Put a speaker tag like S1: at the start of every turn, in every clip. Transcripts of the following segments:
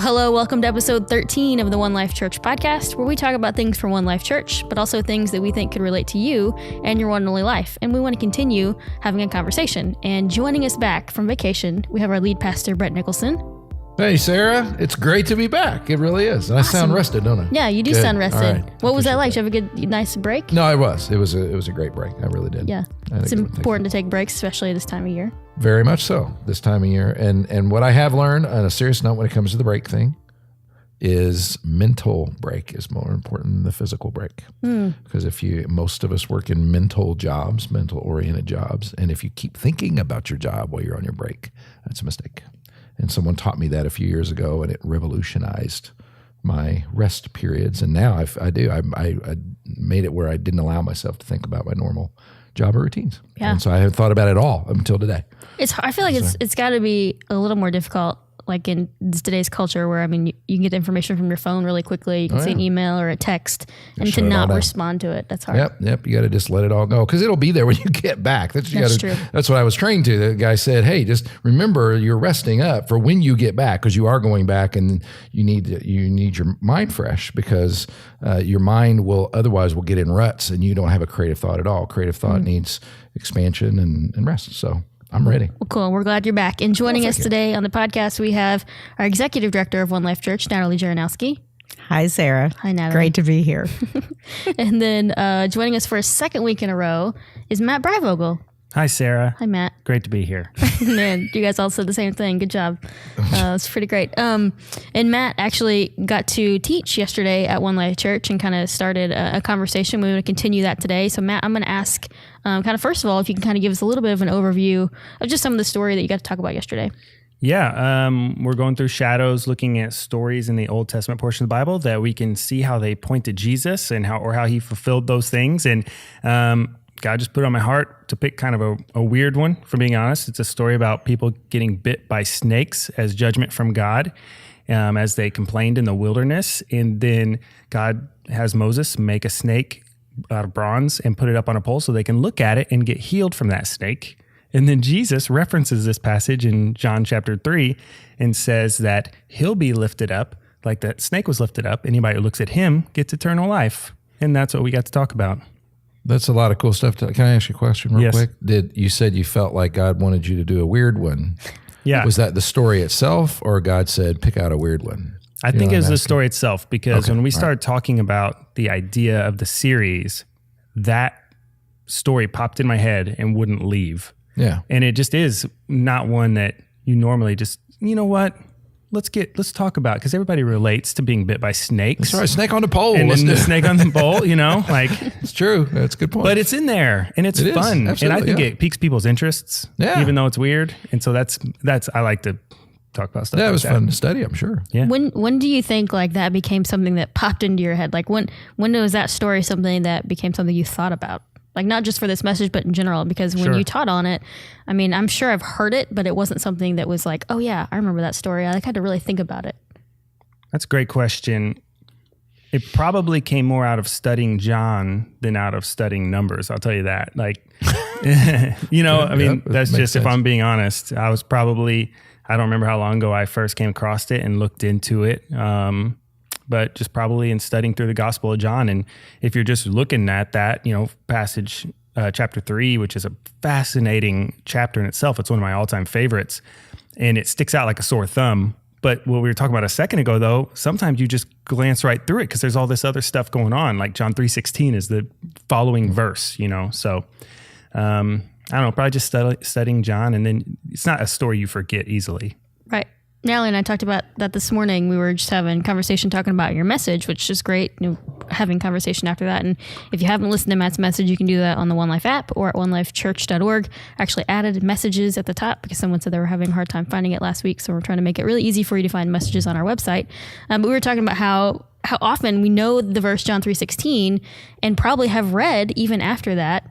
S1: Well, hello, welcome to episode 13 of the One Life Church podcast, where we talk about things from One Life Church, but also things that we think could relate to you and your one and only life. And we want to continue having a conversation. And joining us back from vacation, we have our lead pastor, Bret Nicholson.
S2: Hey, Sarah. It's great to be back. It really is. And I sound rested, don't I?
S1: Yeah, you do sound rested. Right. What was that like? Did you have a good, nice break?
S2: No, it was. It was a great break. I really did.
S1: Yeah. It's important to take breaks, especially this time of year.
S2: Very much so, this time of year. And what I have learned on a serious note when it comes to the break thing is mental break is more important than the physical break. Because most of us work in mental jobs, mental-oriented jobs. And if you keep thinking about your job while you're on your break, that's a mistake. And someone taught me that a few years ago, and it revolutionized my rest periods. And now I made it where I didn't allow myself to think about my normal job or routines. Yeah. And so I haven't thought about it at all until today.
S1: I feel like it's got to be a little more difficult, like in today's culture where, I mean, you can get information from your phone really quickly. You can see an email or a text, and to not respond to it, that's hard.
S2: Yep. You got to just let it all go because it'll be there when you get back. That's true. That's what I was trained to. The guy said, hey, just remember you're resting up for when you get back because you are going back and you need your mind fresh because your mind will get in ruts and you don't have a creative thought at all. Creative thought needs expansion and rest. So I'm ready.
S1: Well, cool. We're glad you're back. And joining us today on the podcast, we have our executive director of One Life Church, Natalie Jaranowski.
S3: Hi, Sarah.
S1: Hi, Natalie.
S3: Great to be here.
S1: And then joining us for a second week in a row is Matt Breivogel.
S4: Hi, Sarah.
S1: Hi, Matt.
S4: Great to be here.
S1: Man, you guys all said the same thing. Good job. It's pretty great. And Matt actually got to teach yesterday at One Life Church and kind of started a conversation. We want to continue that today. So, Matt, I'm going to ask kind of first of all, if you can kind of give us a little bit of an overview of just some of the story that you got to talk about yesterday.
S4: Yeah, we're going through shadows, looking at stories in the Old Testament portion of the Bible that we can see how they point to Jesus and how he fulfilled those things. And God just put it on my heart to pick kind of a weird one, for being honest. It's a story about people getting bit by snakes as judgment from God as they complained in the wilderness. And then God has Moses make a snake out of bronze and put it up on a pole so they can look at it and get healed from that snake. And then Jesus references this passage in John chapter 3 and says that he'll be lifted up like that snake was lifted up. Anybody who looks at him gets eternal life. And that's what we got to talk about.
S2: That's a lot of cool stuff. Can I ask you a question real quick? You said you felt like God wanted you to do a weird one. Yeah. Was that the story itself or God said, pick out a weird one?
S4: I think it was the story itself because when we started talking about the idea of the series, that story popped in my head and wouldn't leave.
S2: Yeah.
S4: And it just is not one that you normally just, you know what? Let's talk about, because everybody relates to being bit by snakes.
S2: That's right, snake on the pole.
S4: And then the snake on the pole, like.
S2: It's true. That's a good point.
S4: But it's in there, and it's fun. And I think it piques people's interests, even though it's weird. And so that's I like to talk about stuff.
S2: Yeah, it was fun to study, I'm sure.
S4: Yeah.
S1: When do you think like that became something that popped into your head? Like when was that story something that became something you thought about? Like not just for this message, but in general, because when you taught on it, I mean, I'm sure I've heard it, but it wasn't something that was like, oh yeah, I remember that story. I had to really think about it.
S4: That's a great question. It probably came more out of studying John than out of studying Numbers. I'll tell you that. Like, I mean, that's just, if I'm being honest, I was probably, I don't remember how long ago I first came across it and looked into it. But just probably in studying through the Gospel of John. And if you're just looking at that, passage, chapter 3, which is a fascinating chapter in itself, it's one of my all-time favorites, and it sticks out like a sore thumb. But what we were talking about a second ago, though, sometimes you just glance right through it because there's all this other stuff going on. Like John 3:16 is the following verse, So I don't know, probably just studying John, and then it's not a story you forget easily.
S1: Right. Natalie and I talked about that this morning. We were just having conversation talking about your message, which is great, having conversation after that. And if you haven't listened to Matt's message, you can do that on the One Life app or at onelifechurch.org. I actually added messages at the top because someone said they were having a hard time finding it last week. So we're trying to make it really easy for you to find messages on our website. But we were talking about how often we know the verse John 3:16 and probably have read even after that,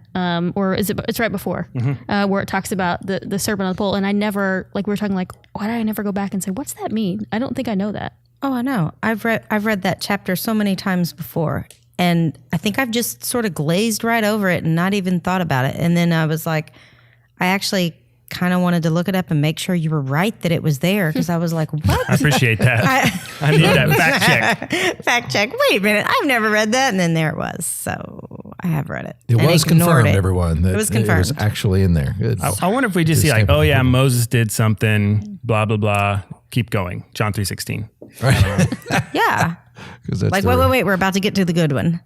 S1: or it's right before, where it talks about the serpent on the pole. And I never, we were talking why did I never go back and say, what's that mean? I don't think I know that.
S3: Oh, I know. I've read that chapter so many times before, and I think I've just sort of glazed right over it and not even thought about it. And then I was like, I actually kind of wanted to look it up and make sure you were right that it was there, because I was like, what?
S4: I appreciate that. I need that fact check.
S3: Fact check. Wait a minute. I've never read that. And then there it was. So I have read it.
S2: It
S3: and
S2: was
S3: ignored
S2: confirmed,
S3: it.
S2: everyone. That
S3: It was confirmed.
S2: It was actually in there. Good.
S4: I wonder if we just see like, oh yeah, Moses did something, blah, blah, blah. Keep going. John 3:16.
S3: Yeah.
S2: That's
S3: Like, wait. We're about to get to the good one.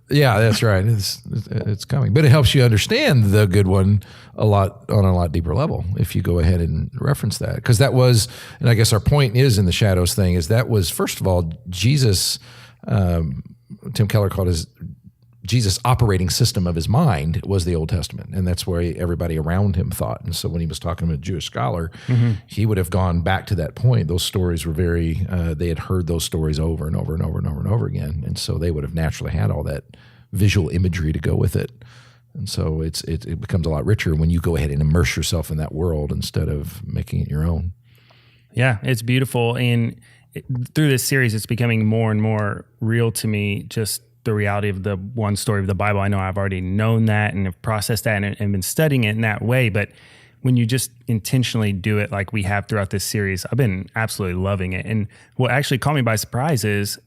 S2: Yeah, that's right. It's coming, but it helps you understand the good one on a lot deeper level if you go ahead and reference that, because that was, and I guess our point is in the shadows thing is that was, first of all, Jesus. Tim Keller called his Jesus' operating system of his mind was the Old Testament, and that's where everybody around him thought. And so when he was talking to a Jewish scholar, he would have gone back to that point. Those stories were very, they had heard those stories over and over and over and over and over again, and so they would have naturally had all that visual imagery to go with it. And so it becomes a lot richer when you go ahead and immerse yourself in that world instead of making it your own.
S4: Yeah, it's beautiful. And through this series, it's becoming more and more real to me, just the reality of the one story of the Bible. I know I've already known that and have processed that and been studying it in that way. But when you just intentionally do it like we have throughout this series, I've been absolutely loving it. And what actually caught me by surprise is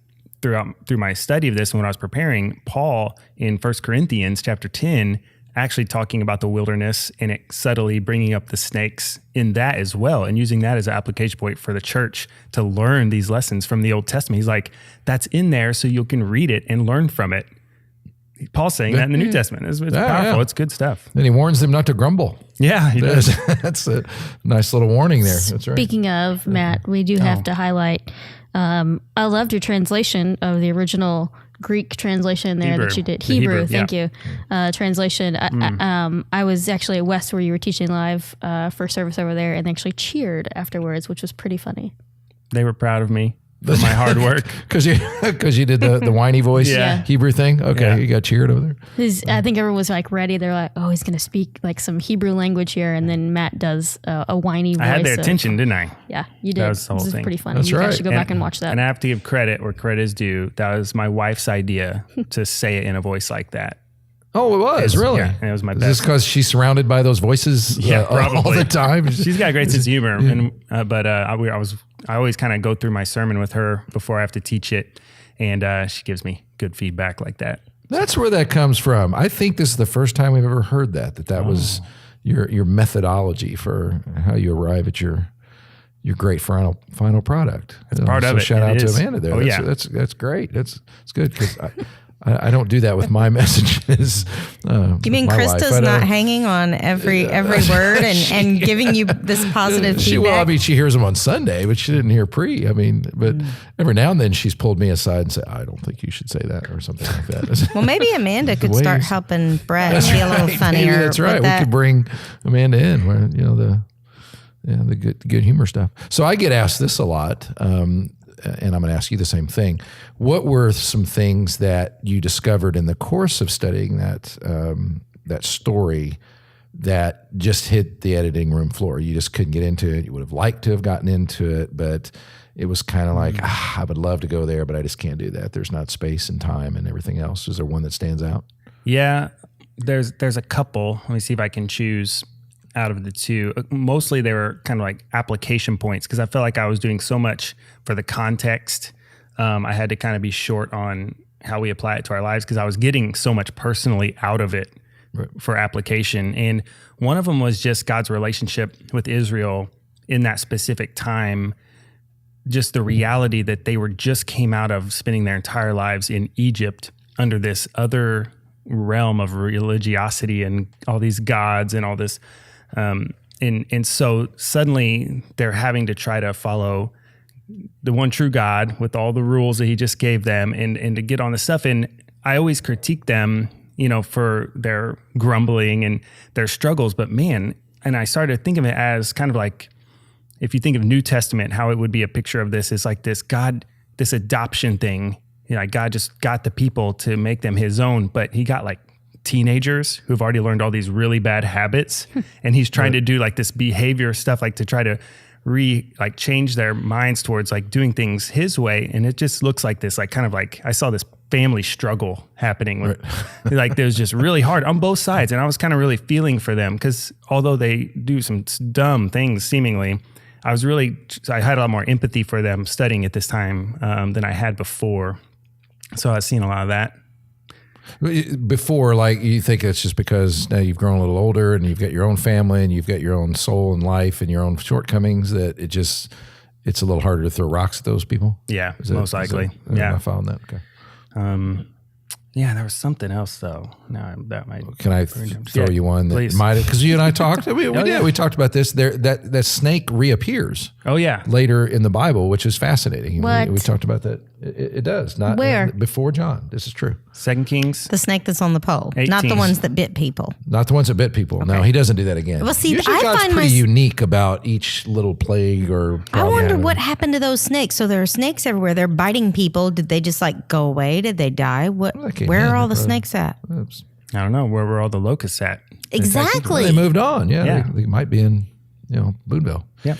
S4: through my study of this, when I was preparing, Paul in 1 Corinthians chapter 10, actually talking about the wilderness and it subtly bringing up the snakes in that as well, and using that as an application point for the church to learn these lessons from the Old Testament. He's like, that's in there so you can read it and learn from it. Paul's saying that in the New Testament. It's powerful. Yeah. It's good stuff.
S2: And he warns them not to grumble.
S4: Yeah, he does.
S2: That's a nice little warning there. That's right.
S1: Speaking of, Matt, we do have to highlight, I loved your translation of the original Greek translation there that you did. Hebrew, thank you. Translation. I was actually at West where you were teaching live for service over there, and they actually cheered afterwards, which was pretty funny.
S4: They were proud of me for my hard work.
S2: Because you did the whiny voice Hebrew thing? Okay, you got cheered over there.
S1: I think everyone was like ready. They're like, oh, he's going to speak like some Hebrew language here, and then Matt does a whiny voice.
S4: I had their attention, didn't I?
S1: Yeah, you did.
S4: That was the whole
S1: this
S4: thing.
S1: is pretty funny.
S2: That's
S1: you
S2: right.
S1: guys should go back and watch that.
S4: And I have to give credit where credit is due. That was my wife's idea to say it in a voice like that.
S2: Oh, it was really.
S4: Yeah, and it was my best.
S2: Is this because she's surrounded by those voices all the time?
S4: She's got a great sense of humor, and I always kind of go through my sermon with her before I have to teach it, and she gives me good feedback like that.
S2: That's where that comes from. I think this is the first time we've ever heard that was your methodology for how you arrive at your great final product.
S4: It's part of it.
S2: Shout out to Amanda there. That's great. It's good because I don't do that with my messages.
S3: You mean Krista's not hanging on every word and giving you this positive feedback?
S2: She hears them on Sunday, but she didn't hear pre. But every now and then she's pulled me aside and said, I don't think you should say that or something like that.
S3: Well, maybe Amanda could start helping Brett be a little funnier.
S2: Maybe that's right. We could bring Amanda in where, the good humor stuff. So I get asked this a lot, and I'm going to ask you the same thing. What were some things that you discovered in the course of studying that story that just hit the editing room floor? You just couldn't get into it. You would have liked to have gotten into it, but it was kind of like, I would love to go there, but I just can't do that. There's not space and time and everything else. Is there one that stands out?
S4: Yeah, there's a couple. Let me see if I can choose out of the two. Mostly they were kind of like application points because I felt like I was doing so much for the context. I had to kind of be short on how we apply it to our lives because I was getting so much personally out of it for application. And one of them was just God's relationship with Israel in that specific time, just the reality that they just came out of spending their entire lives in Egypt under this other realm of religiosity and all these gods and all this. And so suddenly they're having to try to follow the one true God with all the rules that he just gave them and to get on the stuff. And I always critique them, for their grumbling and their struggles, but man, and I started to think of it as kind of like, if you think of New Testament, how it would be a picture of this is like this God, this adoption thing, God just got the people to make them his own, but he got like teenagers who've already learned all these really bad habits and he's trying to do like this behavior stuff, like to try to change their minds towards like doing things his way. And it just looks like this, like kind of like I saw this family struggle happening. Like there's just really hard on both sides. And I was kind of really feeling for them because although they do some dumb things seemingly, I had a lot more empathy for them studying at this time than I had before. So I've seen a lot of that.
S2: Before, like, you think it's just because now you've grown a little older and you've got your own family and you've got your own soul and life and your own shortcomings that it's a little harder to throw rocks at those people?
S4: Yeah, most likely.
S2: Yeah. I found that. Okay.
S4: Yeah, there was something else though. No, that might.
S2: Can I throw you one that might have? Because you and I talked. We did. We talked about this. That snake reappears.
S4: Oh yeah.
S2: Later in the Bible, which is fascinating.
S1: What?
S2: We talked about that. It does not.
S1: Where?
S2: Before John. This is true.
S4: 2 Kings.
S3: The snake that's on the pole,
S4: 18.
S3: not the ones that bit people.
S2: Not the ones that bit people. Okay. No, he doesn't do that again.
S3: Well, see,
S2: usually
S3: I
S2: God's
S3: find
S2: pretty unique about each little plague or problem.
S3: I wonder what happened to those snakes. So there are snakes everywhere. They're biting people. Did they just like go away? Did they die? Where are all the snakes at?
S2: Oops.
S4: I don't know. Where were all the locusts at?
S3: Exactly.
S2: They moved on. Yeah. They might be in, Boonville.
S4: Yeah.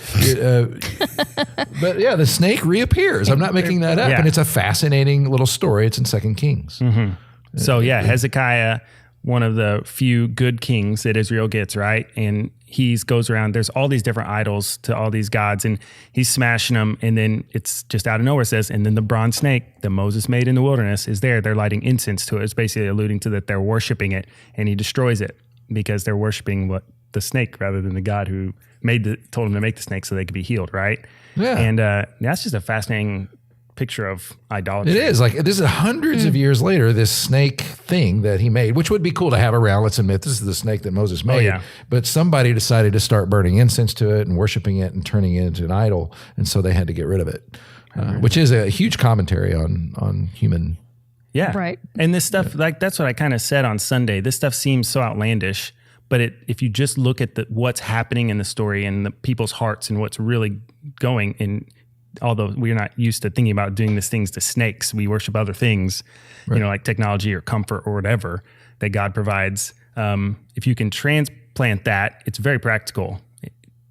S2: But yeah, the snake reappears. I'm not making that up. Yeah. And it's a fascinating little story. It's in 2 Kings.
S4: Mm-hmm. So yeah, Hezekiah, one of the few good kings that Israel gets, right? And he goes around, there's all these different idols to all these gods, and he's smashing them. And then it's just out of nowhere says, and then the bronze snake that Moses made in the wilderness is there. They're lighting incense to it. It's basically alluding to that they're worshiping it, and he destroys it because they're worshiping the snake rather than the God who told him to make the snake so they could be healed, right? Yeah. And that's just a fascinating picture of idolatry.
S2: It is. Like, this is hundreds of years later, this snake thing that he made, which would be cool to have around. Let's admit, this is the snake that Moses made. Oh, yeah. But somebody decided to start burning incense to it and worshiping it and turning it into an idol. And so they had to get rid of it, which is a huge commentary on human.
S4: Yeah.
S1: Right.
S4: And this stuff, like, that's what I kind of said on Sunday. This stuff seems so outlandish. But if you just look at what's happening in the story and the people's hearts and what's really going, and although we're not used to thinking about doing these things to snakes, we worship other things, right, like technology or comfort or whatever that God provides. If you can transplant that, it's very practical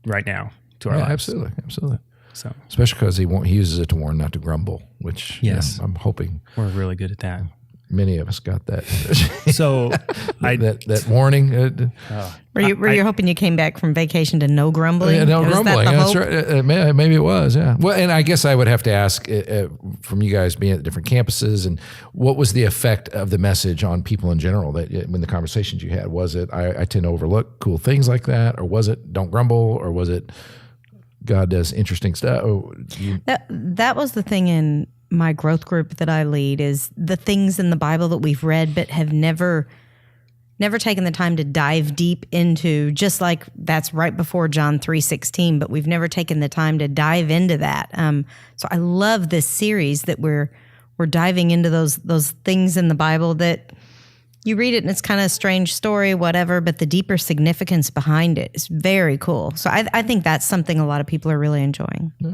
S4: right now to our lives.
S2: Absolutely. So, especially because he uses it to warn not to grumble, which
S4: yes,
S2: I'm hoping
S4: we're really good at that.
S2: Many of us got that.
S4: So
S2: that warning.
S3: Were you hoping you came back from vacation to no grumbling?
S2: Yeah, no grumbling. That's right. Maybe it was. Yeah. Well, and I guess I would have to ask from you guys being at different campuses, and what was the effect of the message on people in general? That when the conversations you had, was it I tend to overlook cool things like that, or was it don't grumble, or was it God does interesting stuff?
S3: That was the thing in my growth group that I lead, is the things in the Bible that we've read but have never taken the time to dive deep into, just like that's right before John 3:16, but we've never taken the time to dive into that. So I love this series that we're diving into those things in the Bible that you read it and it's kind of a strange story, whatever, but the deeper significance behind it is very cool. So I think that's something a lot of people are really enjoying.
S2: Yeah.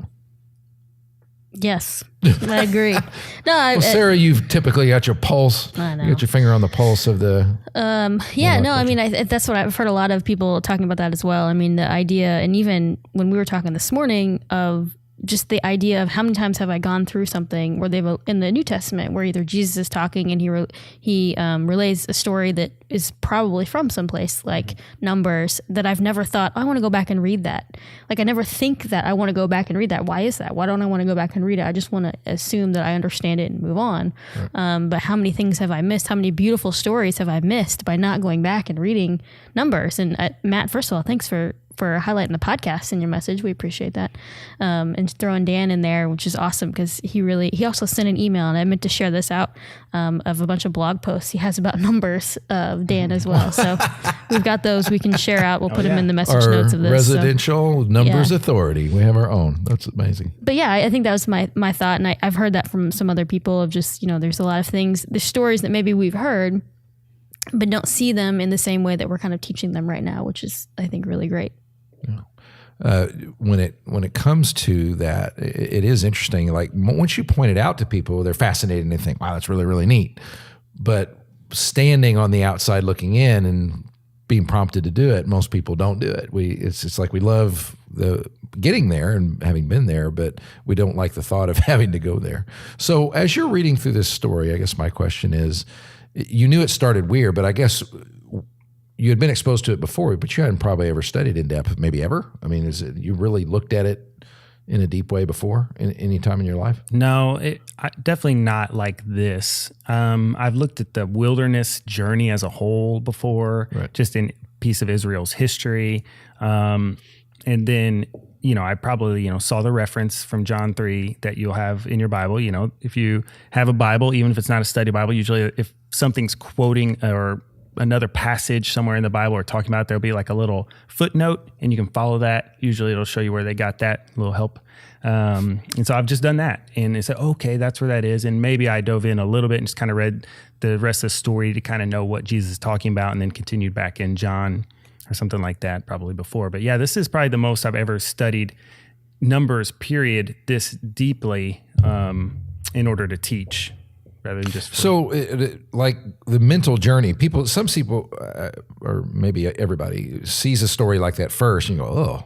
S1: Yes, I agree.
S2: No, Sarah, you've typically got your pulse.
S1: I know.
S2: You got your finger on the pulse of the.
S1: I mean, that's what I've heard a lot of people talking about that as well. I mean, the idea, and even when we were talking this morning, of just the idea of how many times have I gone through something where they've in the New Testament where either Jesus is talking and he relays a story that is probably from someplace like Numbers, that I've never thought, I want to go back and read that. Like, I never think that I want to go back and read that. Why is that? Why don't I want to go back and read it? I just want to assume that I understand it and move on. Right. But how many things have I missed? How many beautiful stories have I missed by not going back and reading Numbers? And Matt, first of all, thanks for highlighting the podcast in your message. We appreciate that. And throwing Dan in there, which is awesome, because he also sent an email, and I meant to share this out, of a bunch of blog posts he has about Numbers of Dan as well. So we've got those we can share out. We'll put them in the message notes of this.
S2: Residential Numbers Authority. We have our own. That's amazing. But
S1: yeah, I think that was my thought. And I've heard that from some other people of just, there's a lot of things, the stories that maybe we've heard, but don't see them in the same way that we're kind of teaching them right now, which is, I think, really great.
S2: When it comes to that, it is interesting. Like, once you point it out to people, they're fascinated and they think, wow, that's really, really neat. But standing on the outside looking in and being prompted to do it. Most people don't do it. It's like we love the getting there and having been there, but we don't like the thought of having to go there. So as you're reading through this story, I guess my question is, you knew it started weird, but I guess you had been exposed to it before, but you hadn't probably ever studied in depth, maybe ever. I mean, you really looked at it in a deep way before, any time in your life?
S4: No, definitely not like this. I've looked at the wilderness journey as a whole before,
S2: right.
S4: Just in a piece of Israel's history. And then, I probably, saw the reference from John 3 that you'll have in your Bible. If you have a Bible, even if it's not a study Bible, usually if something's quoting or another passage somewhere in the Bible or talking about it, there'll be like a little footnote and you can follow that. Usually it'll show you where they got that, a little help. And so I've just done that and it's like, okay, that's where that is. And maybe I dove in a little bit and just kind of read the rest of the story to kind of know what Jesus is talking about and then continued back in John or something like that probably before. But yeah, this is probably the most I've ever studied Numbers period this deeply in order to teach. Rather than just
S2: like the mental journey, some people, or maybe everybody sees a story like that first and you go, oh,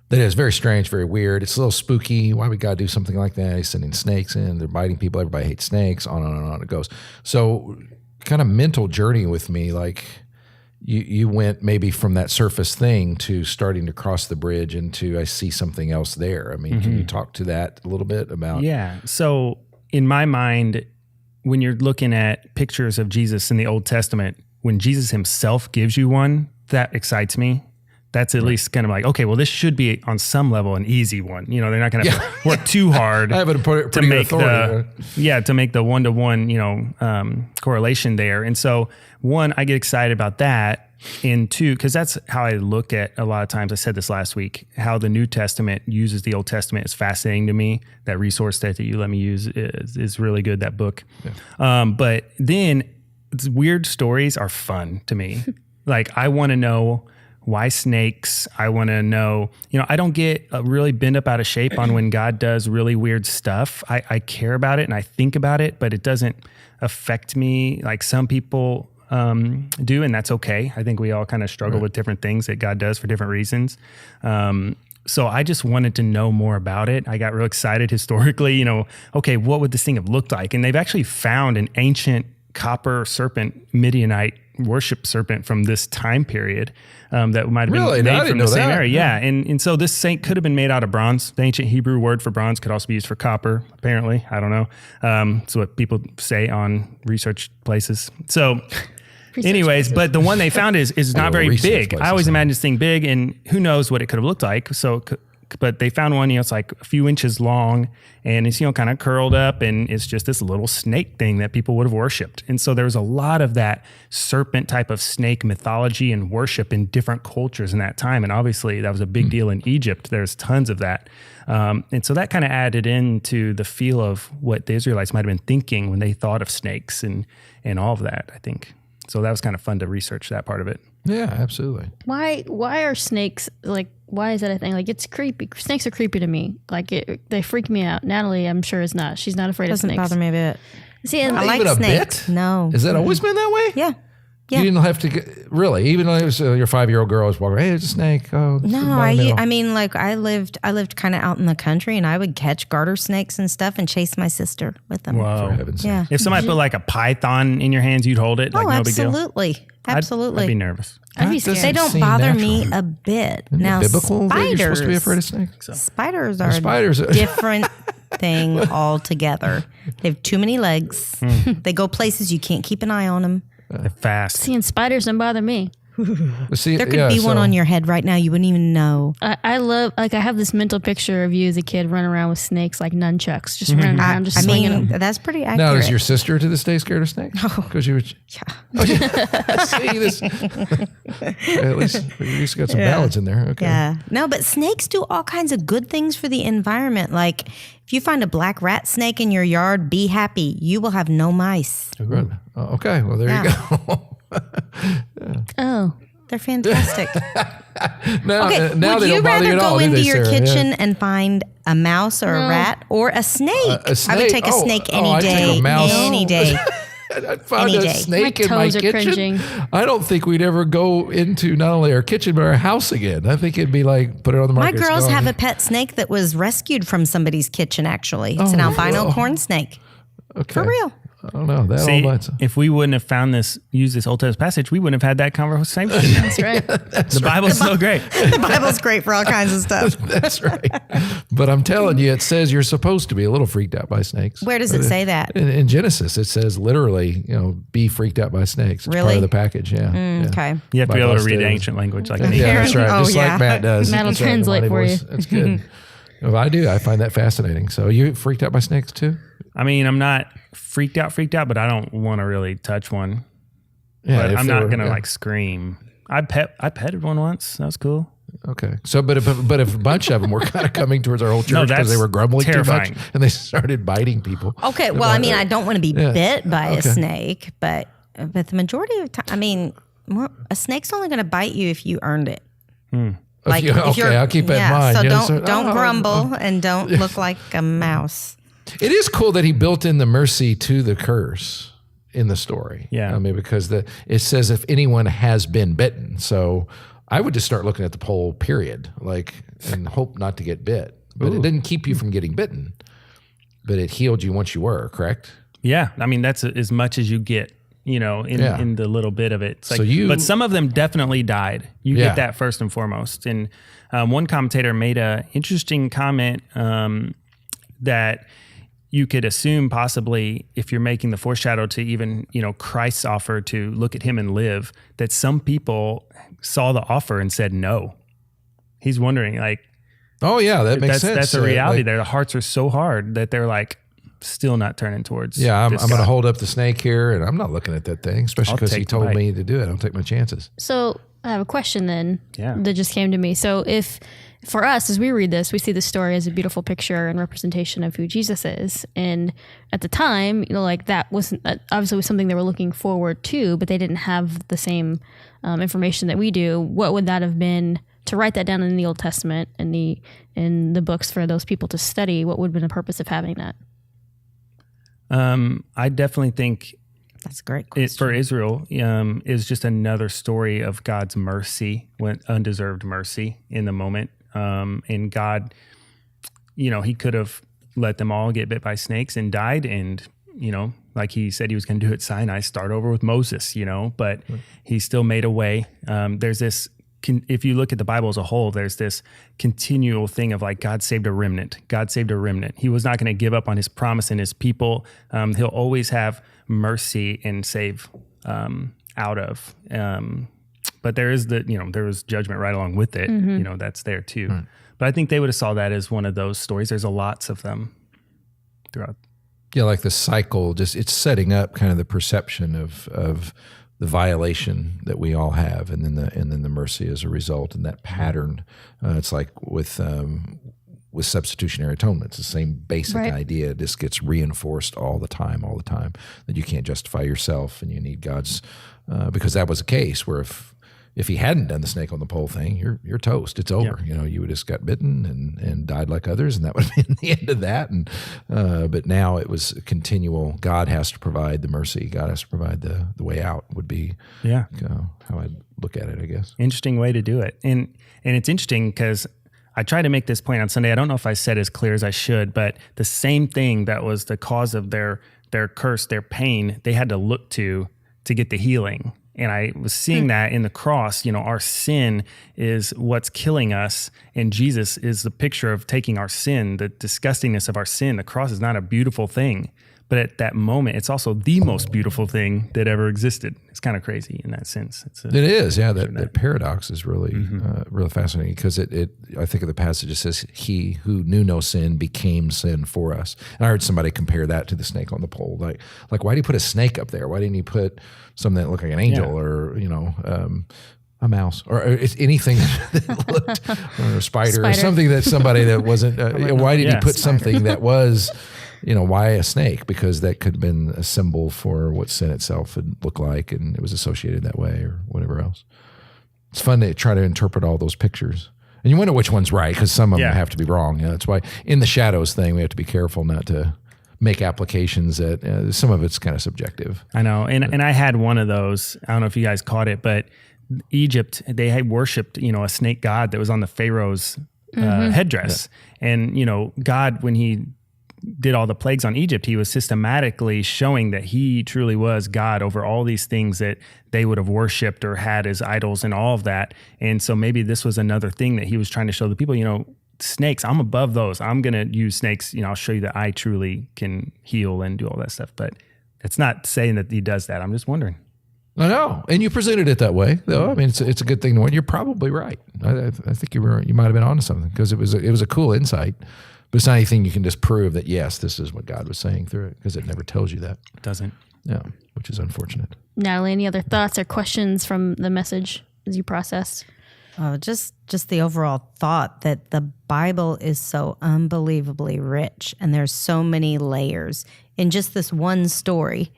S2: that is very strange, very weird. It's a little spooky. Why would God do something like that? He's sending snakes in, they're biting people. Everybody hates snakes, on and on it goes. So kind of mental journey with me, like you went maybe from that surface thing to starting to cross the bridge into, I see something else there. I mean, Can you talk to that a little bit about?
S4: Yeah. So in my mind, when you're looking at pictures of Jesus in the Old Testament, when Jesus himself gives you one, that excites me. That's at least kind of like, okay, well, this should be on some level an easy one. They're not going to work too hard
S2: I have to make
S4: the one-to-one, correlation there. And so one, I get excited about that. And two, because that's how I look at a lot of times, I said this last week, how the New Testament uses the Old Testament is fascinating to me. That resource that you let me use is really good, that book. Yeah. But then weird stories are fun to me. Like I want to know why snakes. I want to know, I don't get really bent up out of shape on when God does really weird stuff. I care about it and I think about it, but it doesn't affect me like some people do, and that's okay. I think we all kind of struggle with different things that God does for different reasons. So I just wanted to know more about it. I got real excited historically, okay, what would this thing have looked like? And they've actually found an ancient copper serpent, Midianite worship serpent from this time period that might have been made from the same area. Yeah. And so this saint could have been made out of bronze. The ancient Hebrew word for bronze could also be used for copper, apparently. I don't know. It's what people say on research places. So anyways, but the one they found is not very big. I always imagine this thing big, and who knows what it could have looked like. So, but they found one, it's like a few inches long, and it's, kind of curled up, and it's just this little snake thing that people would have worshipped. And so there was a lot of that serpent type of snake mythology and worship in different cultures in that time. And obviously that was a big deal in Egypt. There's tons of that. And so that kind of added into the feel of what the Israelites might have been thinking when they thought of snakes and all of that, I think. So that was kind of fun to research that part of it.
S2: Yeah, absolutely.
S1: Why are snakes, like, why is that a thing? Like, it's creepy. Snakes are creepy to me. Like, they freak me out. Natalie, I'm sure, is not. She's not afraid of snakes.
S3: Doesn't bother me a bit.
S1: See,
S3: I like snakes. No.
S2: Has that always been that way?
S3: Yeah.
S2: You didn't have to really, even though it was your 5-year-old girl was walking, hey, there's a snake. Oh,
S3: no, I mean, like I lived kind of out in the country, and I would catch garter snakes and stuff and chase my sister with them.
S4: Wow.
S2: For heaven's sake.
S3: Yeah.
S4: If somebody put like a python in your hands, you'd hold it. Like, no big deal.
S3: Absolutely. Absolutely.
S4: I'd be nervous.
S1: I'd be scared.
S3: They don't bother me a bit.
S2: Isn't
S3: now,
S2: it biblical that you're supposed to be afraid of snakes?
S3: Spiders are a different thing altogether. They have too many legs. They go places you can't keep an eye on them.
S4: They're fast.
S1: Seeing spiders don't bother me.
S2: See,
S3: there could be one on your head right now. You wouldn't even know.
S1: I love, like, I have this mental picture of you as a kid running around with snakes like nunchucks, just running around, just swinging them.
S3: That's pretty accurate.
S2: Now, is your sister to this day scared of snakes? Because you were, see this. At least got some balance in there. Okay.
S3: Yeah. No, but snakes do all kinds of good things for the environment. Like, if you find a black rat snake in your yard, be happy. You will have no mice.
S2: Okay. Well, there you go.
S1: Oh,
S3: they're fantastic.
S2: Now
S3: would you rather go into your kitchen and find a mouse or a rat or a snake?
S2: A snake?
S3: I would take a snake any
S2: I'd
S3: day.
S2: take a mouse.
S3: Any day.
S2: I found
S3: Any
S2: a
S3: day.
S2: snake
S1: My
S2: in my
S1: toes are
S2: kitchen.
S1: cringing.
S2: I don't think we'd ever go into not only our kitchen, but our house again. I think it'd be like, put it on the
S3: My
S2: market.
S3: girls have a pet snake that was rescued from somebody's kitchen, actually. It's an albino corn snake.
S2: Okay.
S3: For real.
S2: I don't know. That all
S4: See,
S2: much.
S4: if we wouldn't have used this Old Testament passage, we wouldn't have had that conversation.
S1: That's right.
S4: The Bible's so great.
S3: The Bible's great for all kinds of stuff.
S2: That's right. But I'm telling you, it says you're supposed to be a little freaked out by snakes.
S3: Where does it say that?
S2: In Genesis, it says literally, be freaked out by snakes. It's part
S3: Really?
S2: of the package. Yeah. Yeah.
S3: Okay.
S4: You have to be able to
S2: Bible
S4: read
S2: studies.
S4: ancient language like me.
S2: Yeah, that's right.
S3: Oh,
S2: Just
S3: yeah.
S2: like Matt does.
S1: Matt will
S2: That's right, the
S1: translate
S2: mighty
S1: for
S2: voice.
S1: you.
S2: That's good. Well, I do. I find that fascinating. So you freaked out by snakes too?
S4: I mean, I'm not freaked out, but I don't want to really touch one.
S2: Yeah.
S4: But
S2: if
S4: I'm
S2: they
S4: not
S2: were-
S4: gonna
S2: yeah.
S4: like scream. I petted one once. That was cool.
S2: Okay. So, but if a bunch of them were kind of coming towards our whole church because
S4: that's
S2: they were grumbling
S4: terrifying.
S2: too much and they started biting people.
S3: Okay. Well, I mean, I don't want to be
S2: Yeah.
S3: bit by a
S2: Okay.
S3: snake, but the majority of the time, I mean, a snake's only going to bite you if you earned it. Like, if you're-
S2: I'll keep that in mind.
S3: So
S2: Yeah,
S3: don't grumble and don't look like a mouse.
S2: It is cool that he built in the mercy to the curse in the story.
S4: Yeah.
S2: I mean, because it says if anyone has been bitten. So I would just start looking at the poll, period, and hope not to get bit. But it didn't keep you from getting bitten, but it healed you once you were, correct?
S4: Yeah, I mean that's as much as you get, in the little bit of it. It's like, but some of them definitely died. You
S2: Yeah.
S4: get that first and foremost. And one commentator made a interesting comment that you could assume possibly if you're making the foreshadow to even, Christ's offer to look at him and live, that some people saw the offer and said no. He's wondering,
S2: Oh yeah, that makes sense.
S4: that's a reality there. The hearts are so hard that they're still not turning towards.
S2: Yeah, I'm
S4: this
S2: going to
S4: God.
S2: hold up the snake here, and I'm not looking at that thing, especially
S4: I'll
S2: because he
S4: take the
S2: told
S4: bite.
S2: me to do it. I'll take my chances.
S1: So I have a question then
S4: Yeah.
S1: that just came to me. So if for us, as we read this, we see the story as a beautiful picture and representation of who Jesus is. And at the time, that wasn't obviously was something they were looking forward to, but they didn't have the same information that we do. What would that have been to write that down in the Old Testament and in the books for those people to study? What would have been the purpose of having that?
S4: I definitely think
S3: That's a great question.
S4: for Israel is just another story of God's mercy, undeserved mercy in the moment. And God, he could have let them all get bit by snakes and died. And, like he said he was going to do at Sinai, start over with Moses, but he still made a way. There's this, if you look at the Bible as a whole, there's this continual thing of God saved a remnant. God saved a remnant. He was not going to give up on his promise and his people. He'll always have mercy and save out of. But there is there was judgment right along with it. That's there too.
S2: Right.
S4: But I think they would have saw that as one of those stories. There's lots of them throughout.
S2: Yeah, like the cycle, it's setting up kind of the perception of the violation that we all have, and then the mercy as a result, and that pattern. It's like with substitutionary atonement. It's the same basic idea. It just gets reinforced all the time, that you can't justify yourself and you need God's, because that was a case where if he hadn't done the snake on the pole thing, you're toast. It's over.
S4: Yeah.
S2: You would just got bitten and died like others, and that would have been the end of that. And but now it was continual. God has to provide the mercy. God has to provide the way out. Would be how I'd look at it, I guess.
S4: Interesting way to do it. And it's interesting because I tried to make this point on Sunday. I don't know if I said as clear as I should, but the same thing that was the cause of their curse, their pain, they had to look to get the healing. And I was seeing that in the cross. Our sin is what's killing us, and Jesus is the picture of taking our sin, the disgustingness of our sin. The cross is not a beautiful thing, but at that moment, it's also the most beautiful thing that ever existed. It's kind of crazy in that sense.
S2: It is, yeah. That paradox is really, really fascinating because I think of the passage. It says, "He who knew no sin became sin for us." And I heard somebody compare that to the snake on the pole. Like, why did he put a snake up there? Why didn't he put something that looked like an angel or a mouse or it's anything that looked or a spider or something that somebody that wasn't? Why did he put something that was? Why a snake? Because that could have been a symbol for what sin itself would look like, and it was associated that way or whatever else. It's fun to try to interpret all those pictures. And you wonder which one's right, because some of them have to be wrong. That's why in the shadows thing, we have to be careful not to make applications that some of it's kind of subjective.
S4: I know. And I had one of those. I don't know if you guys caught it, but Egypt, they had worshipped, a snake god that was on the Pharaoh's headdress. Yeah. And, God, when he did all the plagues on Egypt, he was systematically showing that he truly was God over all these things that they would have worshipped or had as idols and all of that. And so maybe this was another thing that he was trying to show the people, snakes, I'm above those. I'm going to use snakes. I'll show you that I truly can heal and do all that stuff. But it's not saying that he does that. I'm just wondering.
S2: I know. And you presented it that way, though. I mean, it's a good thing to win. You're probably right. I think you might have been onto something, because it was a cool insight. But it's not anything you can just prove that, yes, this is what God was saying through it, because it never tells you that.
S4: It doesn't.
S2: Yeah, which is unfortunate.
S1: Natalie, any other thoughts or questions from the message as you process?
S3: Just the overall thought that the Bible is so unbelievably rich, and there's so many layers in just this one story.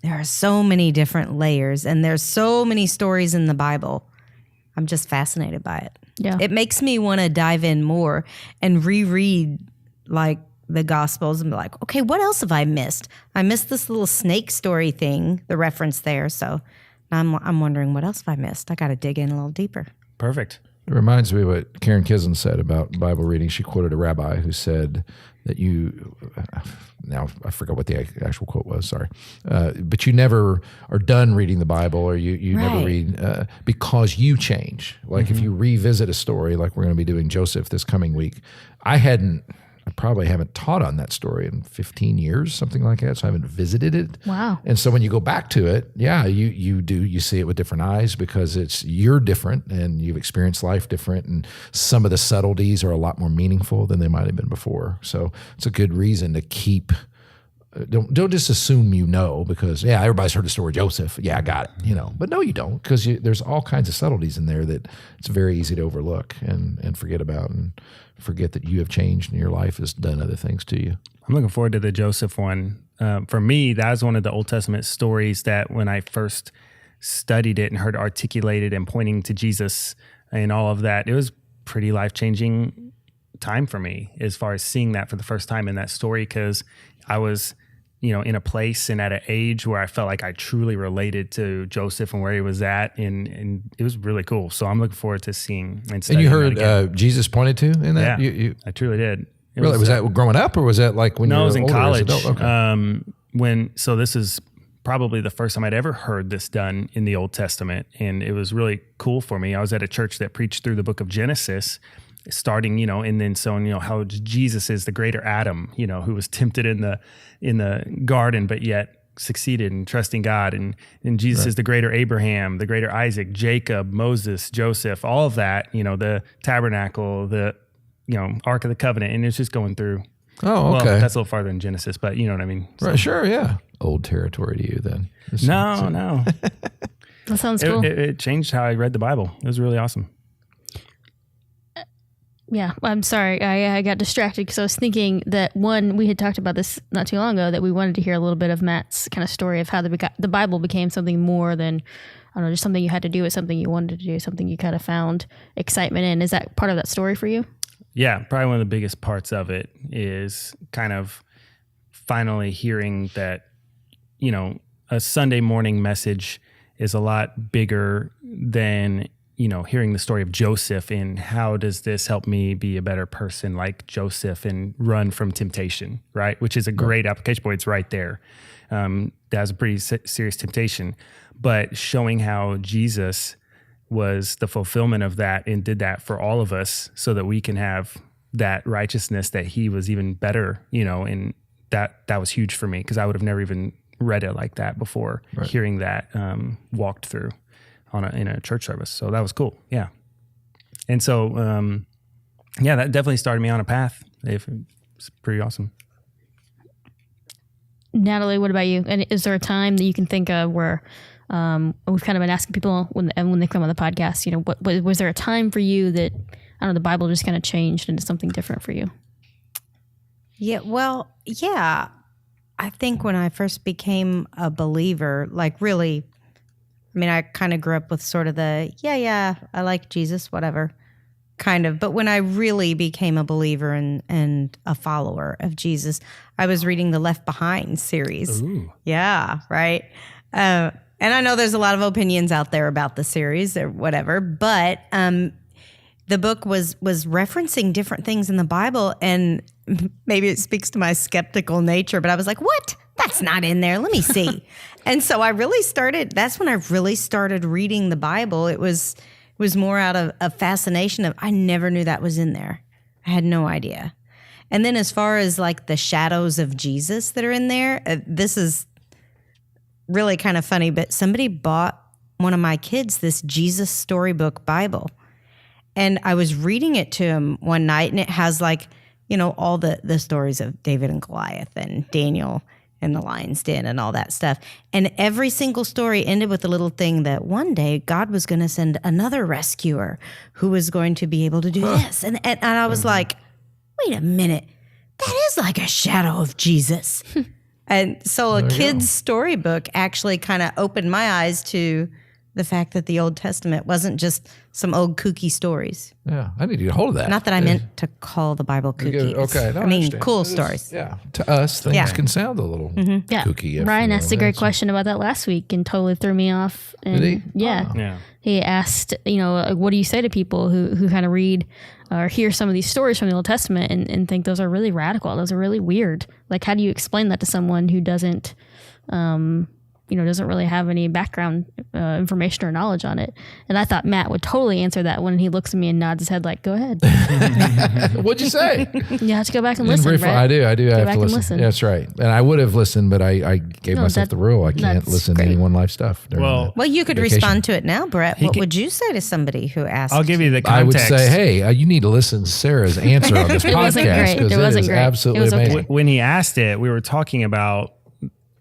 S3: There are so many different layers, and there's so many stories in the Bible. I'm just fascinated by it.
S1: Yeah.
S3: It makes me want to dive in more and reread like the Gospels and be like, okay, what else have I missed? I missed this little snake story thing, the reference there. So I'm wondering, what else have I missed? I got to dig in a little deeper.
S4: Perfect.
S2: It reminds me of what Karen Kisen said about Bible reading. She quoted a rabbi who said that now I forgot what the actual quote was, sorry. But you never are done reading the Bible, or you
S3: right.
S2: never read because you change. Like if you revisit a story, like we're going to be doing Joseph this coming week, I probably haven't taught on that story in 15 years, something like that. So I haven't visited it.
S1: Wow.
S2: And so when you go back to it, yeah, you see it with different eyes, because you're different and you've experienced life different. And some of the subtleties are a lot more meaningful than they might have been before. So it's a good reason to keep, don't just assume because everybody's heard the story of Joseph. Yeah, I got it, but no, you don't, because there's all kinds of subtleties in there that it's very easy to overlook and forget about, and forget that you have changed and your life has done other things to you.
S4: I'm looking forward to the Joseph one. For me, that was one of the Old Testament stories that when I first studied it and heard articulated and pointing to Jesus and all of that, it was pretty life-changing time for me as far as seeing that for the first time in that story, because I was, in a place and at an age where I felt like I truly related to Joseph and where he was at, and it was really cool. So I'm looking forward to seeing and studying.
S2: And you heard Jesus pointed to in that?
S4: Yeah, I truly did.
S2: Really? Was that growing up, or was that like when you were older?
S4: No, I was in college.
S2: Okay.
S4: So this is probably the first time I'd ever heard this done in the Old Testament, and it was really cool for me. I was at a church that preached through the book of Genesis, starting, and then so, how Jesus is the greater Adam, who was tempted in the garden, but yet succeeded in trusting God. And Jesus is the greater Abraham, the greater Isaac, Jacob, Moses, Joseph, all of that, the tabernacle, the, Ark of the Covenant. And it's just going through.
S2: Oh, okay.
S4: Well, that's a little farther than Genesis, but you know what I mean? So.
S2: Right, sure, yeah. Old territory to you then.
S4: No.
S1: That sounds cool.
S4: It changed how I read the Bible. It was really awesome.
S1: Yeah, I'm sorry. I got distracted because I was thinking that, one, we had talked about this not too long ago, that we wanted to hear a little bit of Matt's kind of story of how the Bible became something more than, I don't know, just something you had to do. It's something you wanted to do, something you kind of found excitement in. Is that part of that story for you?
S4: Yeah, probably one of the biggest parts of it is kind of finally hearing that, a Sunday morning message is a lot bigger than hearing the story of Joseph and how does this help me be a better person like Joseph and run from temptation, right? Which is a great application point. It's right there. That was a pretty serious temptation, but showing how Jesus was the fulfillment of that and did that for all of us so that we can have that righteousness, that he was even better, and that was huge for me, because I would have never even read it like that before hearing that walked through in a church service. So that was cool. Yeah. And so, that definitely started me on a path. It's pretty awesome.
S1: Natalie, what about you? And is there a time that you can think of where we've kind of been asking people when they come on the podcast, what was there a time for you that, I don't know, the Bible just kind of changed into something different for you?
S3: Yeah, well, yeah. I think when I first became a believer, like really, I kind of grew up with sort of the, I like Jesus, whatever kind of. But when I really became a believer and a follower of Jesus, I was reading the Left Behind series.
S4: Ooh.
S3: Yeah, right. And I know there's a lot of opinions out there about the series or whatever, but the book was referencing different things in the Bible, and maybe it speaks to my skeptical nature, but I was like, what? That's not in there. Let me see. And so that's when I really started reading the Bible. It was more out of a fascination of, I never knew that was in there. I had no idea. And then as far as like the shadows of Jesus that are in there, this is really kind of funny, but somebody bought one of my kids this Jesus Storybook Bible. And I was reading it to him one night, and it has like, all the stories of David and Goliath and Daniel in the lion's den and all that stuff. And every single story ended with a little thing that one day God was going to send another rescuer who was going to be able to do this. And I was like, wait a minute, that is like a shadow of Jesus. And so a kid's storybook actually kind of opened my eyes to the fact that the Old Testament wasn't just some old kooky stories.
S2: Yeah, I need to get a hold of that.
S3: Not that I meant to call the Bible kooky.
S2: Okay, no,
S3: I mean,
S2: understand.
S3: cool stories.
S2: Yeah, to us, things can sound a little kooky.
S1: Ryan asked a great question about that last week and totally threw me off. And
S2: Did he?
S1: Yeah.
S2: Oh.
S4: Yeah.
S1: He asked, what do you say to people who kind of read or hear some of these stories from the Old Testament and think those are really radical, those are really weird? Like, how do you explain that to someone who doesn't doesn't really have any background information or knowledge on it? And I thought Matt would totally answer that when he looks at me and nods his head like, go ahead.
S2: What'd you say?
S1: You have to go back and listen, Brett.
S2: I do. I have
S1: back
S2: to
S1: and
S2: listen.
S1: listen.
S2: Yeah, that's right. And I would have listened, but I gave myself the rule. I can't
S1: that's
S2: listen
S1: great.
S2: to any One Life stuff.
S4: Well,
S3: Well, you could
S2: vacation.
S3: respond to it now, Brett. What would you say to somebody who asked?
S4: I'll give you the
S2: I would
S4: context.
S2: say, hey, you need to listen to Sarah's answer on this
S1: It wasn't
S2: podcast
S1: great.
S2: because
S1: It wasn't
S2: is
S1: great.
S2: absolutely
S1: It was okay.
S2: amazing.
S4: When he asked it, we were talking about,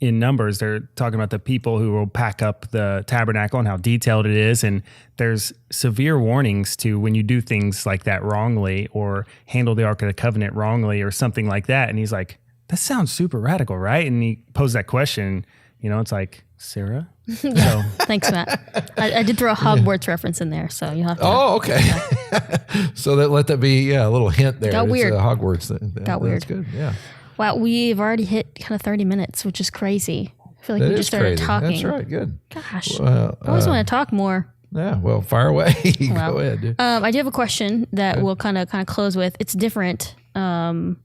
S4: in Numbers, they're talking about the people who will pack up the tabernacle and how detailed it is. And there's severe warnings to when you do things like that wrongly or handle the Ark of the Covenant wrongly or something like that. And he's like, that sounds super radical, right? And he posed that question, it's like, Sarah? So,
S1: Thanks, Matt. I did throw a Hogwarts reference in there, so you have to.
S2: Oh, okay. So let that be a little hint there.
S1: Got
S2: It's,
S1: weird.
S2: Hogwarts.
S1: Got weird.
S2: That's good. Yeah.
S1: Wow, we've already hit kind of 30 minutes, which is crazy. I feel like
S2: That
S1: we
S2: is
S1: just started
S2: crazy.
S1: talking.
S2: That's right. Good.
S1: Gosh,
S2: Well,
S1: I always want to talk more.
S2: Yeah. Well, fire away.
S1: Well,
S2: Go ahead. Dude.
S1: I do have a question that we'll kind of close with. It's different, and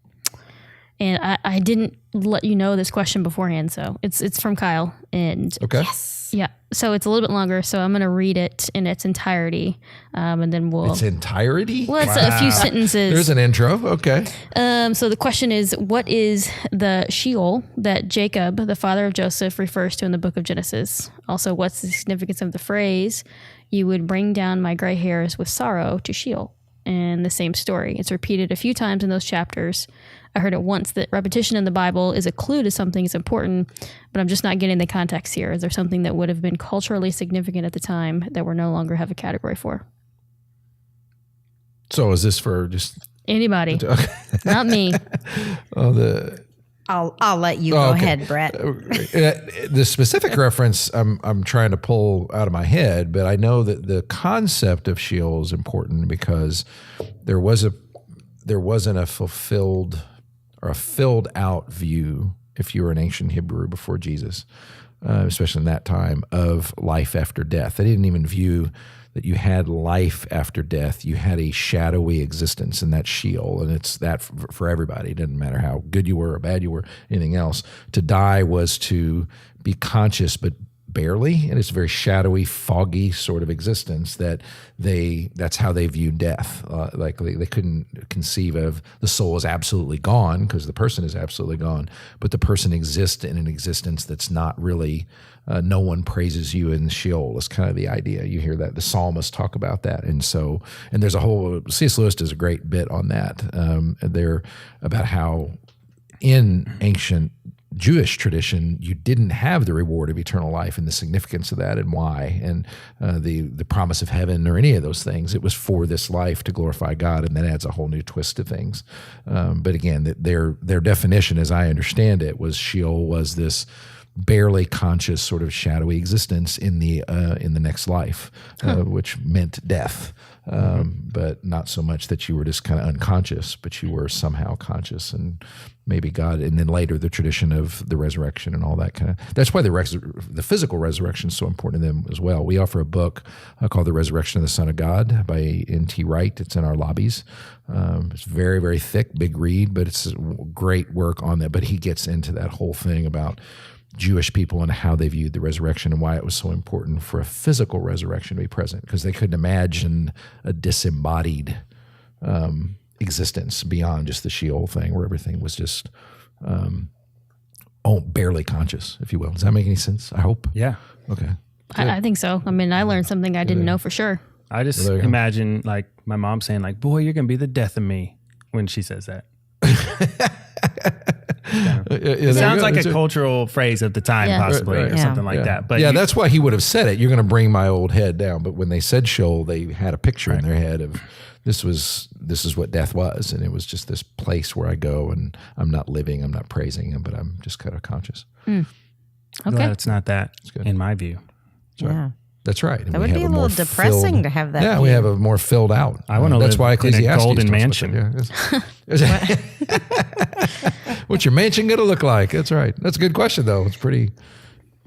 S1: I didn't let you know this question beforehand, so it's from Kyle, and
S2: Okay.
S1: yeah, so it's a little bit longer, so I'm going to read it in its entirety, and then we'll.
S2: Its entirety?
S1: Well, it's a few sentences.
S2: There's an intro. Okay.
S1: So the question is, what is the Sheol that Jacob, the father of Joseph, refers to in the book of Genesis? Also, what's the significance of the phrase, you would bring down my gray hairs with sorrow to Sheol? And the same story. It's repeated a few times in those chapters. I heard it once that repetition in the Bible is a clue to something is important, but I'm just not getting the context here. Is there something that would have been culturally significant at the time that we're no longer have a category for?
S2: So is this for just
S1: Anybody, not me.
S3: I'll let you go ahead, Brett.
S2: The specific reference I'm trying to pull out of my head, but I know that the concept of Sheol is important because there wasn't a fulfilled or a filled out view, if you were an ancient Hebrew before Jesus, especially in that time, of life after death. They didn't even view that you had life after death. You had a shadowy existence, and that's Sheol, and it's that for everybody. It didn't matter how good you were or bad you were, anything else. To die was to be conscious, but barely, and it's a very shadowy, foggy sort of existence that's how they viewed death. Like they couldn't conceive of the soul is absolutely gone because the person is absolutely gone, but the person exists in an existence that's not really, no one praises you in Sheol is kind of the idea. You hear that the psalmists talk about that. And there's a whole, C.S. Lewis does a great bit on that. They're about how in ancient Jewish tradition, you didn't have the reward of eternal life and the significance of that and why, and the promise of heaven or any of those things. It was for this life to glorify God, and that adds a whole new twist to things. But again, their definition, as I understand it, was Sheol was this barely conscious, sort of shadowy existence in the next life, which meant death. But not so much that you were just kind of unconscious, but you were somehow conscious, and maybe God. And then later, the tradition of the resurrection and all that kind of. That's why the physical resurrection is so important to them as well. We offer a book called "The Resurrection of the Son of God" by N.T. Wright. It's in our lobbies. It's very, very thick, big read, but it's great work on that. But he gets into that whole thing about Jewish people and how they viewed the resurrection and why it was so important for a physical resurrection to be present, because they couldn't imagine a disembodied existence beyond just the Sheol thing, where everything was just barely conscious, if you will. Does that make any sense? I hope.
S4: Yeah.
S2: Okay.
S1: I think so. I mean, I learned something I didn't know for sure.
S4: I just imagine like my mom saying like, "Boy, you're going to be the death of me," when she says that. It sounds like a cultural phrase of the time, possibly, or something like that. But
S2: that's why he would have said it. You're going to bring my old head down. But when they said Sheol, they had a picture in their head of this is what death was, and it was just this place where I go and I'm not living, I'm not praising him, but I'm just kind of conscious.
S1: Okay,
S4: glad it's not that, in my view.
S2: That's right. And
S3: that would be a little depressing to have that.
S2: Yeah, we have a more filled out.
S4: I want to live in a golden mansion.
S2: What's your mansion going to look like? That's right. That's a good question, though. It's pretty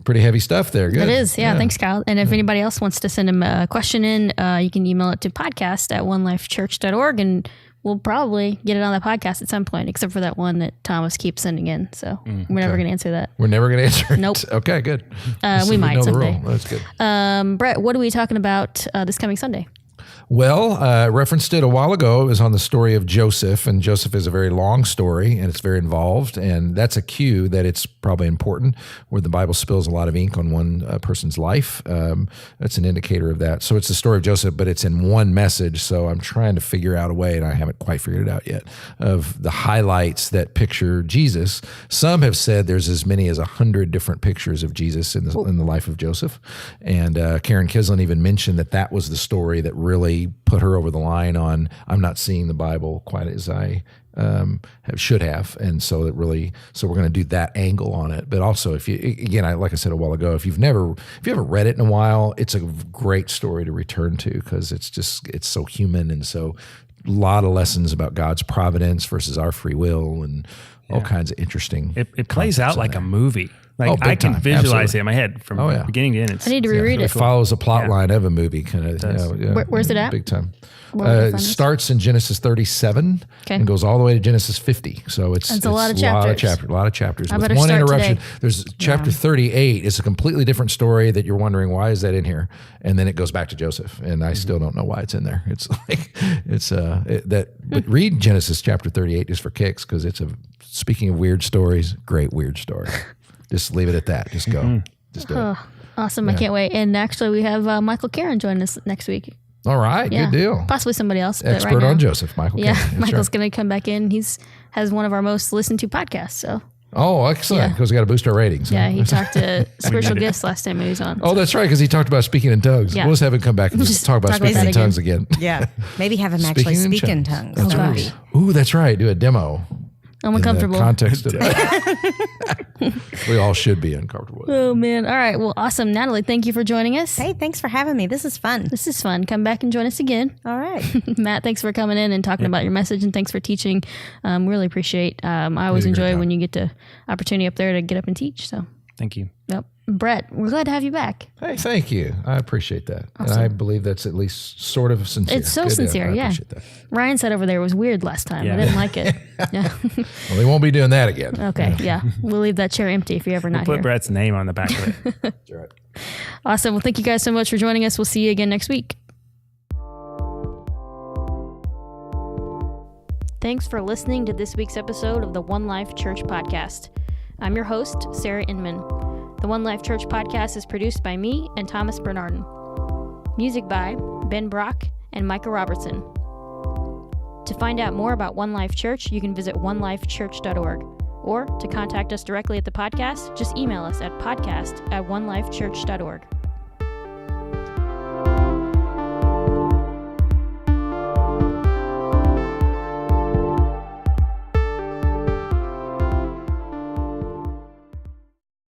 S2: heavy stuff there. Good.
S1: It is. Yeah. Thanks, Kyle. And if anybody else wants to send him a question in, you can email it to podcast@onelifechurch.org, and we'll probably get it on the podcast at some point, except for that one that Thomas keeps sending in. So we're never going to answer that.
S2: We're never going to answer it?
S1: Nope.
S2: Okay, good.
S1: We might someday.
S2: That's good.
S1: Bret, what are we talking about this coming Sunday?
S2: Well, I referenced it a while ago. It was on the story of Joseph, and Joseph is a very long story, and it's very involved, and that's a cue that it's probably important, where the Bible spills a lot of ink on one person's life. That's an indicator of that. So it's the story of Joseph, but it's in one message, so I'm trying to figure out a way, and I haven't quite figured it out yet, of the highlights that picture Jesus. Some have said there's as many as 100 different pictures of Jesus in the life of Joseph, and Karen Kislin even mentioned that was the story that really put her over the line on, I'm not seeing the Bible quite as I should have. And so we're going to do that angle on it. But also, like I said a while ago, if you haven't read it in a while, it's a great story to return to, because it's so human. And so a lot of lessons about God's providence versus our free will, and all kinds of interesting.
S4: It plays out like a movie. Like I can visualize it in my head from beginning to end.
S1: I need to reread it.
S2: It follows a plot line of a movie, kind of.
S1: Where's it at?
S2: Big time. It starts in Genesis 37 and goes all the way to Genesis 50. So it's
S1: a lot of chapters.
S2: A lot of chapters.
S1: I
S2: With
S1: better
S2: one
S1: start
S2: interruption.
S1: today.
S2: There's chapter 38. It's a completely different story that you're wondering, why is that in here? And then it goes back to Joseph, and I still don't know why it's in there. It's like but read Genesis chapter 38 just for kicks, because speaking of weird stories, great weird story. Just leave it at that. Just go. Just do it.
S1: Awesome. I can't wait. And actually, we have Michael Karen join us next week.
S2: All right. Good deal.
S1: Possibly somebody else.
S2: Expert on Joseph, Michael Karen.
S1: Yeah. Michael's going to come back in. Has one of our most listened to podcasts. So.
S2: Oh, excellent. Because we got to boost our ratings.
S1: Yeah. He talked to spiritual gifts last time he was on.
S2: Oh, that's right. Because he talked about speaking in tongues. Yeah. We'll just have him come back and just talk about speaking in tongues again.
S3: Yeah. Maybe have him actually speak in tongues.
S2: That's right. Ooh, that's right. Do a demo.
S1: I'm uncomfortable.
S2: In the context of that. We all should be uncomfortable.
S1: Oh, man. All right. Well, awesome. Natalie, thank you for joining us.
S3: Hey, thanks for having me. This is fun.
S1: This is fun. Come back and join us again.
S3: All right.
S1: Matt, thanks for coming in and talking about your message, and thanks for teaching. Really appreciate. I always enjoy when you get the opportunity up there to get up and teach. So
S4: thank you.
S1: Yep. Bret, we're glad to have you back.
S2: Hey, thank you. I apprate that. Awesome. And I believe that's at least sort of sincere.
S1: It's so sincere, I appreciate that. Ryan said over there it was weird last time. I didn't like it. Yeah.
S2: Well, they won't be doing that again.
S1: Okay, yeah. We'll leave that chair empty if you're ever not here.
S4: Put Bret's name on the back of it.
S2: That's right.
S1: Awesome. Well, thank you guys so much for joining us. We'll see you again next week. Thanks for listening to this week's episode of the One Life Church Podcast. I'm your host, Sarah Inman. The One Life Church Podcast is produced by me and Thomas Bernardin. Music by Ben Brock and Micah Robertson. To find out more about One Life Church, you can visit onelifechurch.org. Or to contact us directly at the podcast, just email us at podcast@onelifechurch.org.